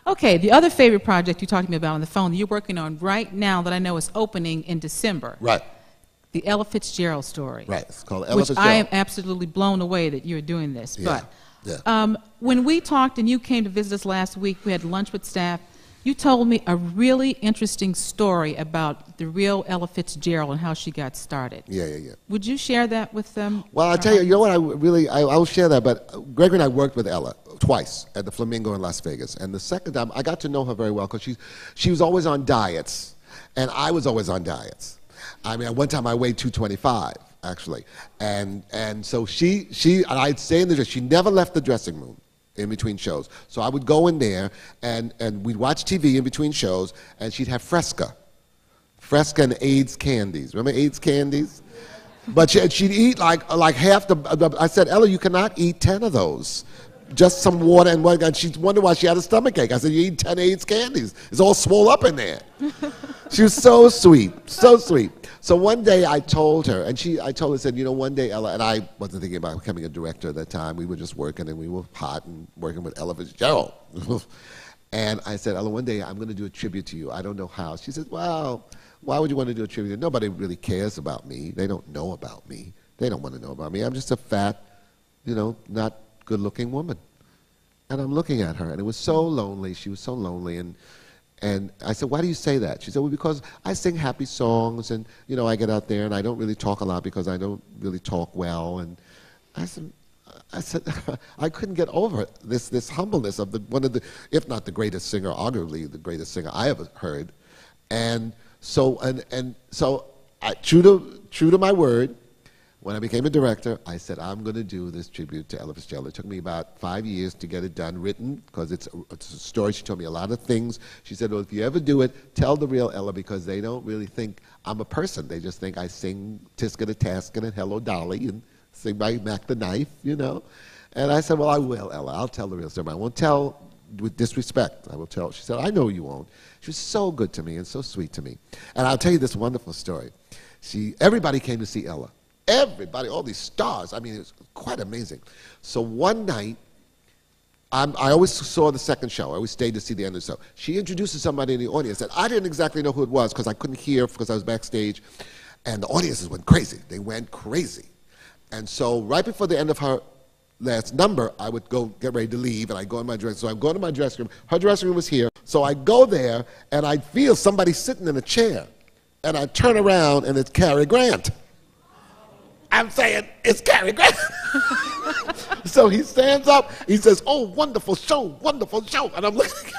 Okay, the other favorite project you talked to me about on the phone that you're working on right now that I know is opening in December. Right. The Ella Fitzgerald story. Right. It's called Ella Fitzgerald. Which I am absolutely blown away that you're doing this. Yeah. But when we talked and you came to visit us last week, we had lunch with staff. You told me a really interesting story about the real Ella Fitzgerald and how she got started. Yeah. Would you share that with them? Well, I'll tell you, you know what, I will share that, but Greg and I worked with Ella twice at the Flamingo in Las Vegas. And the second time, I got to know her very well because she was always on diets, and I was always on diets. I mean, at one time I weighed 225, actually. And so and I'd say in the dress, she never left the dressing room in between shows. So I would go in there, and we'd watch TV in between shows, and she'd have Fresca and AIDS candies. Remember AIDS candies? But she'd eat like half the, I said, Ella, you cannot eat 10 of those. Just some water and she wondered why she had a stomachache. I said, you eat 10 AIDS candies. It's all swole up in there. She was so sweet, so sweet. So one day I told her, I told her, said, you know, one day Ella, and I wasn't thinking about becoming a director at that time. We were just working, and we were hot and working with Ella Fitzgerald. And I said, Ella, one day I'm going to do a tribute to you. I don't know how. She said, well, why would you want to do a tribute? Nobody really cares about me. They don't know about me. They don't want to know about me. I'm just a fat, you know, not good-looking woman. And I'm looking at her, and it was so lonely. She was so lonely, and I said, why do you say that? She said, well, because I sing happy songs, and, you know, I get out there, and I don't really talk a lot because I don't really talk well. And I said, I couldn't get over this humbleness of one of the, if not the greatest singer, arguably the greatest singer I ever heard. And so, true to my word, when I became a director, I said, I'm going to do this tribute to Ella Fitzgerald. It took me about 5 years to get it done, written, because it's a story. She told me a lot of things. She said, well, if you ever do it, tell the real Ella, because they don't really think I'm a person. They just think I sing Tisket a Tasket and Hello Dolly and sing by Mac the Knife, you know. And I said, well, I will, Ella. I'll tell the real story. I won't tell with disrespect. I will tell. She said, I know you won't. She was so good to me and so sweet to me. And I'll tell you this wonderful story. Everybody came to see Ella. Everybody, all these stars. I mean, it was quite amazing. So one night, I always saw the second show. I always stayed to see the end of the show. She introduces somebody in the audience that I didn't exactly know who it was because I couldn't hear because I was backstage. And the audiences went crazy. They went crazy. And so right before the end of her last number, I would go get ready to leave, and I'd go in my dressing room. So I'm going to my dressing room. Her dressing room was here. So I go there, and I feel somebody sitting in a chair. And I turn around, and it's Cary Grant. I'm saying, it's Cary Grant. So he stands up, he says, oh, wonderful show, and I'm looking,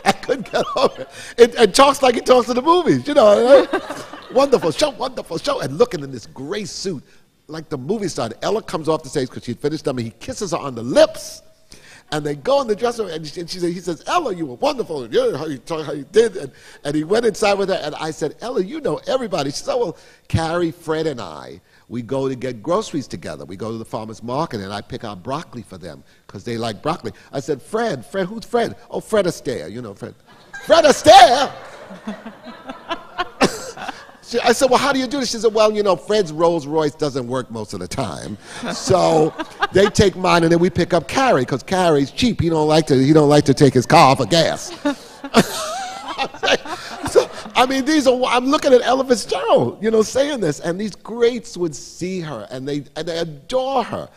I couldn't get over it. And talks like he talks in the movies, you know, right? Wonderful show, and looking in this gray suit, like the movie star. Ella comes off the stage because she'd finished them, and he kisses her on the lips. And they go in the dressing room, and he says, Ella, you were wonderful. And how you did. And he went inside with her, and I said, Ella, you know everybody. She said, well, Carrie, Fred, and I, we go to get groceries together. We go to the farmer's market, and I pick out broccoli for them because they like broccoli. I said, Fred, who's Fred? Oh, Fred Astaire, you know Fred. Fred Astaire? I said, well, how do you do this? She said, well, you know, Fred's Rolls Royce doesn't work most of the time. So they take mine, and then we pick up Carrie, because Carrie's cheap. He don't like to take his car for gas. So, I mean, I'm looking at Ella Fitzgerald, you know, saying this, and these greats would see her, and they adore her.